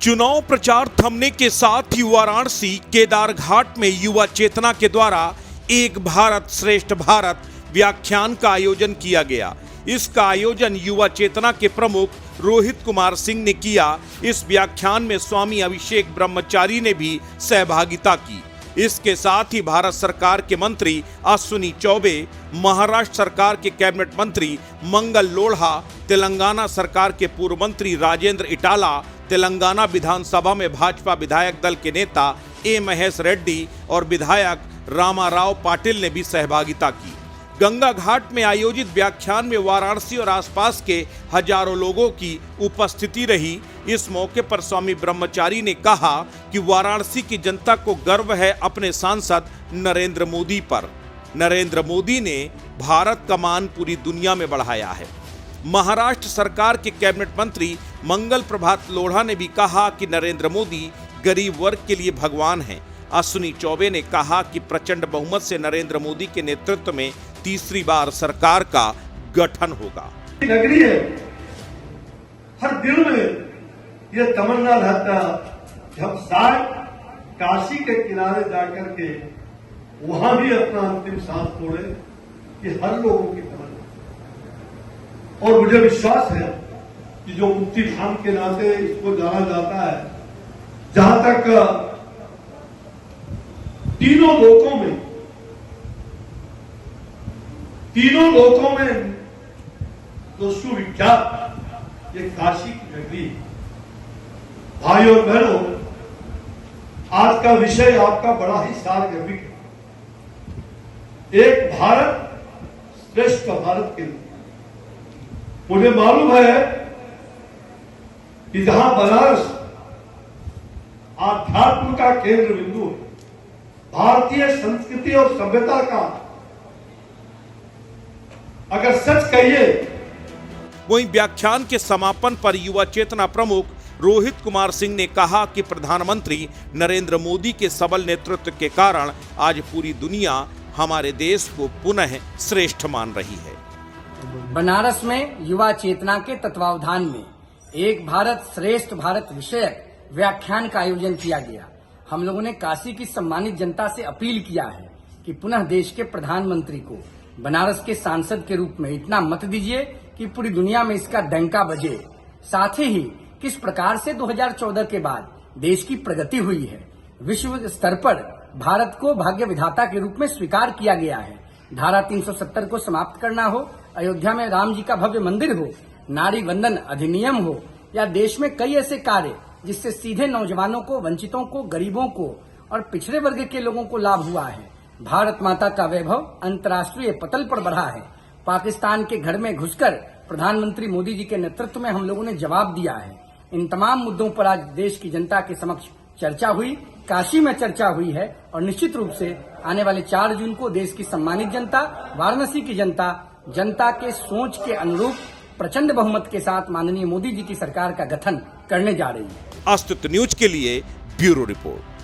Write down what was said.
चुनाव प्रचार थमने के साथ ही वाराणसी केदार घाट में युवा चेतना के द्वारा एक भारत श्रेष्ठ भारत व्याख्यान का आयोजन किया गया। इसका आयोजन युवा चेतना के प्रमुख रोहित कुमार सिंह ने किया। इस व्याख्यान में स्वामी अभिषेक ब्रह्मचारी ने भी सहभागिता की। इसके साथ ही भारत सरकार के मंत्री अश्विनी चौबे, महाराष्ट्र सरकार के कैबिनेट मंत्री मंगल लोढ़ा, तेलंगाना सरकार के पूर्व मंत्री राजेंद्र इटाला, तेलंगाना विधानसभा में भाजपा विधायक दल के नेता ए महेश रेड्डी और विधायक रामाराव पाटिल ने भी सहभागिता की। गंगा घाट में आयोजित व्याख्यान में वाराणसी और आसपास के हजारों लोगों की उपस्थिति रही। इस मौके पर स्वामी ब्रह्मचारी ने कहा कि वाराणसी की जनता को गर्व है अपने सांसद नरेंद्र मोदी पर। नरेंद्र मोदी ने भारत का मान पूरी दुनिया में बढ़ाया है। महाराष्ट्र सरकार के कैबिनेट मंत्री मंगल प्रभात लोढ़ा ने भी कहा कि नरेंद्र मोदी गरीब वर्ग के लिए भगवान हैं। अश्विनी चौबे ने कहा कि प्रचंड बहुमत से नरेंद्र मोदी के नेतृत्व में तीसरी बार सरकार का गठन होगा। नगरी है, हर दिल में यह तमन्ना रहता जब शायद काशी के किनारे जाकर के वहां भी अपना अंतिम सांस छोड़े, कि हर लोगों की तमन्ना। और मुझे विश्वास है कि जो मुक्ति धाम के नाते इसको जाना जाता है, जहां तक तीनों लोकों में तो सुविख्यात ये काशी की नगरी। भाई और बहनों, आज का विषय आपका बड़ा ही सार्वजनिक है, एक भारत श्रेष्ठ भारत के लिए। मुझे मालूम है कि जहां बनारस आध्यात्म का केंद्र बिंदु है, भारतीय संस्कृति और सभ्यता का अगर सच कहिए। वहीं व्याख्यान के समापन पर युवा चेतना प्रमुख रोहित कुमार सिंह ने कहा कि प्रधानमंत्री नरेंद्र मोदी के सबल नेतृत्व के कारण आज पूरी दुनिया हमारे देश को पुनः श्रेष्ठ मान रही है। बनारस में युवा चेतना के तत्वावधान में एक भारत श्रेष्ठ भारत विषयक व्याख्यान का आयोजन किया गया। हम लोगों ने काशी की सम्मानित जनता से अपील किया है कि पुनः देश के प्रधानमंत्री को बनारस के सांसद के रूप में इतना मत दीजिए कि पूरी दुनिया में इसका डंका बजे। साथ ही किस प्रकार से 2014 के बाद देश की प्रगति हुई है, विश्व स्तर पर भारत को भाग्य विधाता के रूप में स्वीकार किया गया है। धारा 370 को समाप्त करना हो, अयोध्या में राम जी का भव्य मंदिर हो, नारी वंदन अधिनियम हो, या देश में कई ऐसे कार्य जिससे सीधे नौजवानों को, वंचितों को, गरीबों को और पिछड़े वर्ग के लोगों को लाभ हुआ है। भारत माता का वैभव अंतर्राष्ट्रीय पटल पर बढ़ा है। पाकिस्तान के घर में घुसकर प्रधानमंत्री मोदी जी के नेतृत्व में हम लोगों ने जवाब दिया है। इन तमाम मुद्दों पर आज देश की जनता के समक्ष चर्चा हुई, काशी में चर्चा हुई है और निश्चित रूप से आने वाले 4 जून को देश की सम्मानित जनता, वाराणसी की जनता के सोच के अनुरूप प्रचंड बहुमत के साथ माननीय मोदी जी की सरकार का गठन करने जा रही है। अस्तित्व न्यूज के लिए ब्यूरो रिपोर्ट।